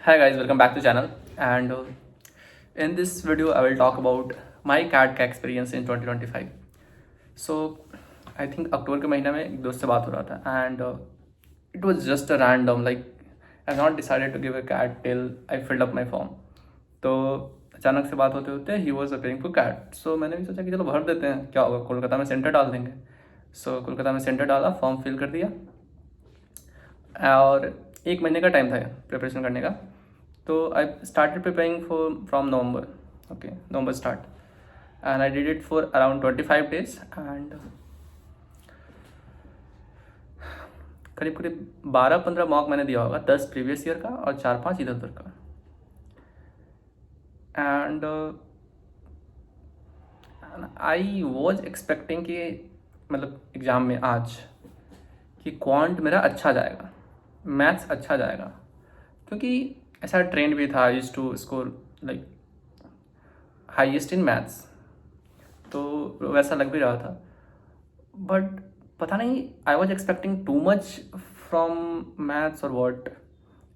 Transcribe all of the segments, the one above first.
Hi guys, welcome back to channel. And in this video I will talk about my CAD का experience in 2025. So I think अक्टूबर के महीने में एक दोस्त से बात हो रहा था and it was just a random like I not decided to give a CAD till I filled up my form. तो अचानक से बात होते होते he was appearing for CAD. So मैंने भी सोचा कि चलो भर देते हैं, क्या होगा, कोलकाता में सेंटर डाल देंगे. So कोलकाता में सेंटर डाला, फॉर्म फिल कर दिया और एक महीने का टाइम था प्रिपरेशन करने का. तो I started preparing from November. Okay, November start and I did it for around 25 days and करीब करीब 12-15 मॉक मैंने दिया होगा, 10 प्रीवियस ईयर का और 4-5 इधर उधर का. एंड आई वॉज एक्सपेक्टिंग कि मतलब एग्ज़ाम में आज कि क्वांट मेरा अच्छा जाएगा, मैथ्स अच्छा जाएगा, क्योंकि ऐसा ट्रेंड भी था. Used to score like highest in maths, तो वैसा लग भी रहा था. बट पता नहीं, I was expecting too much from maths और व्हाट.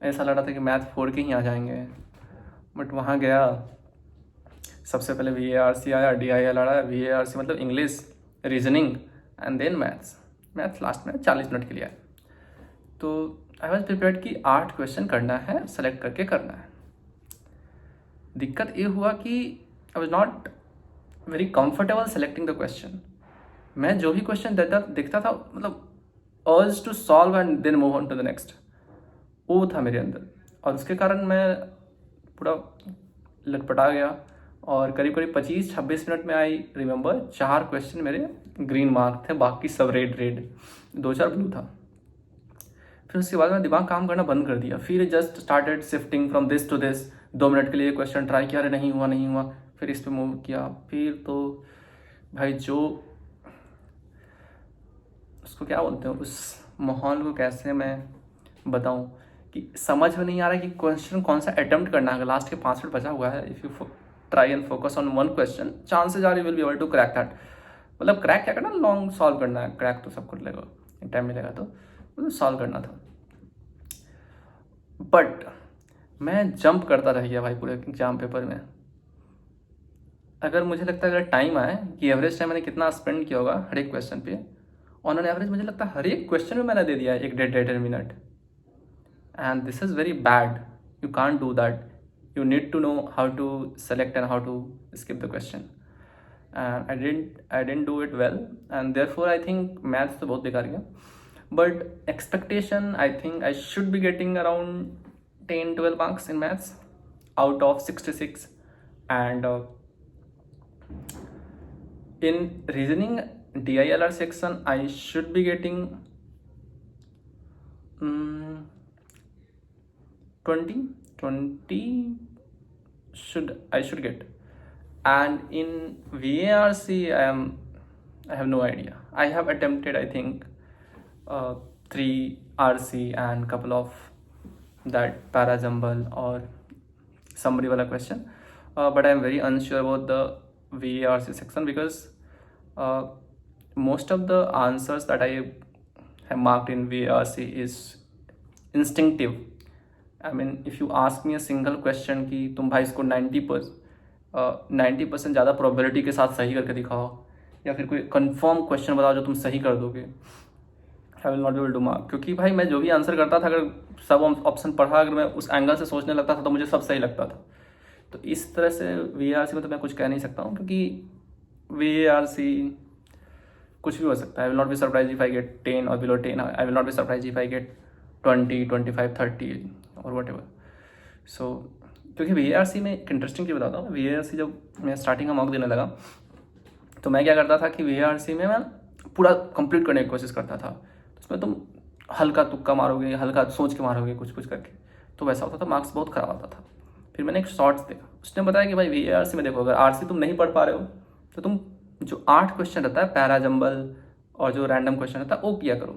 ऐसा लग रहा था कि मैथ 4 के ही आ जाएंगे. बट वहाँ गया, सबसे पहले VARC आया, DIL आया. VARC मतलब English, reasoning and then maths. Maths last में 40 मिनट के लिए आया. तो आई वॉज प्रिपेयर्ड कि 8 क्वेश्चन करना है, सेलेक्ट करके करना है. दिक्कत ये हुआ कि I was not very comfortable selecting the question. मैं जो भी क्वेश्चन देखता था, मतलब urge to solve and then move on to the next, वो था मेरे अंदर. और उसके कारण मैं पूरा लटपटा गया और करीब करीब 25-26 मिनट में आई रिमेंबर 4 क्वेश्चन मेरे ग्रीन मार्क थे, बाकी सब रेड 2-4 ब्लू था. फिर उसके बाद मैं दिमाग काम करना बंद कर दिया. फिर just started shifting from this to this. 2 minute के लिए क्वेश्चन ट्राई किया, अरे नहीं हुआ. फिर इस पर मूव किया. फिर तो भाई जो उसको क्या बोलते हैं, उस माहौल को कैसे मैं बताऊं कि समझ में नहीं आ रहा है कि क्वेश्चन कौन सा अटेम्प्ट करना है. लास्ट के 5 मिनट बचा हुआ है. If you try and focus on one question, chances are you will be able to crack that. मतलब क्रैक क्या करना, लॉन्ग सॉल्व करना है. क्रैक तो सब कर लेगा, टाइम मिलेगा तो मतलब सॉल्व करना था. बट मैं जंप करता रह गया भाई पूरे एग्जाम पेपर में. अगर मुझे लगता है, अगर टाइम आए कि एवरेज टाइम मैंने कितना स्पेंड किया होगा हर एक क्वेश्चन पे, ऑन एन एवरेज मुझे लगता है हर एक क्वेश्चन में मैंने दे दिया है 1-1.5 minute. And this is very bad. You can't do that. You need to know how to select and how to skip the question. And I didn't do it well and therefore I think maths तो बहुत बेकार गया. But expectation, I think I should be getting around 10-12 marks in maths out of 66. And in reasoning DILR section I should be getting 20 I should get. And in VARC I have no idea. I have attempted, I think 3 RC and couple of that para jumble or summary wala question, but I am very unsure about the VARC section because most of the answers that I have marked in VARC is instinctive. I mean, if you ask me a single question कि तुम भाई इसको 90% ज़्यादा probability के साथ सही करके दिखाओ, या फिर कोई कंफर्म क्वेश्चन बताओ जो तुम सही कर दोगे, I will not be able to mark. क्योंकि भाई मैं जो भी आंसर करता था, अगर सब ऑप्शन पढ़ा, अगर मैं उस एंगल से सोचने लगता था तो मुझे सब सही लगता था. तो इस तरह से VARC में तो मैं कुछ कह नहीं सकता हूँ, क्योंकि VARC कुछ भी हो सकता है. आई will not be surprised if I gate 10 और below 10. I will not be surprised if I gate 20, 25, 30 और वट एवर. सो क्योंकि VARC में एक इंटरेस्टिंग चीज़ बताता हूँ. VARC जब मैं स्टार्टिंग का मॉक देने लगा तो मैं क्या करता था कि VARC में मैं पूरा कंप्लीट करने की कोशिश करता था. उसमें तुम हल्का तुक्का मारोगे, हल्का सोच के मारोगे, कुछ करके, तो वैसा होता था, मार्क्स बहुत ख़राब आता था. फिर मैंने एक शॉर्ट्स देखा, उसने बताया कि भाई VARC में देखो, अगर RC तुम नहीं पढ़ पा रहे हो तो तुम जो 8 क्वेश्चन रहता है पैरा जंबल और जो रैंडम क्वेश्चन रहता है वो किया करो.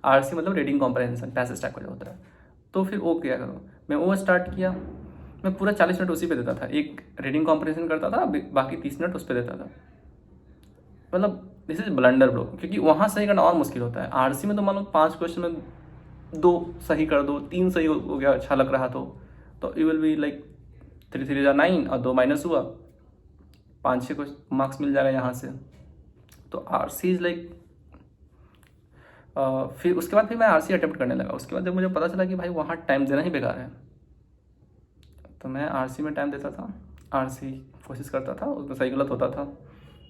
RC मतलब रीडिंग कॉम्प्रहेंशन, पैसेज टाइप का जो होता है, तो फिर वो किया करो. मैं वो स्टार्ट किया. मैं पूरा 40 मिनट उसी पे देता था. एक रीडिंग कॉम्प्रहेंशन करता था, बाकी 30 मिनट उस पर देता था. मतलब दिस इज ब्लंडर ब्रो, क्योंकि वहाँ सही करना और मुश्किल होता है. RC में तो मान लो 5 क्वेश्चन में 2 सही कर दो, 3 सही हो गया, अच्छा लग रहा तो तो यू विल बी लाइक 3 3 जा 9 और 2 माइनस हुआ, 5 6 को मार्क्स मिल जाएगा यहाँ से। तो आरसी इज़ लाइक फिर उसके बाद फिर मैं आरसी अटेम्प्ट करने लगा। उसके बाद जब मुझे पता चला कि भाई वहाँ टाइम देना ही बेकार है, तो मैं आरसी में टाइम देता था, आरसी कोशिश करता था, उसमें सही गलत होता था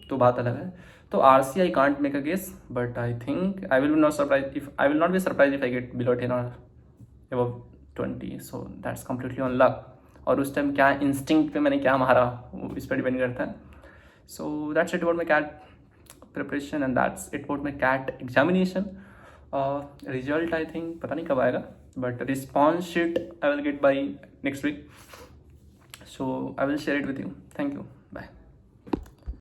तो बात अलग है। तो आरसी I can't make a guess, but I think I will not be surprised if I get below 10 और above 20, so that's completely on luck. और उस टाइम क्या इंस्टिंक्ट पे मैंने क्या मारा वो इस पर डिपेंड करता है। So that's it about my CAT preparation and that's it about my CAT examination. Result I think पता नहीं कब आएगा, but response sheet I will get by next week, so I will share it with you. Thank you.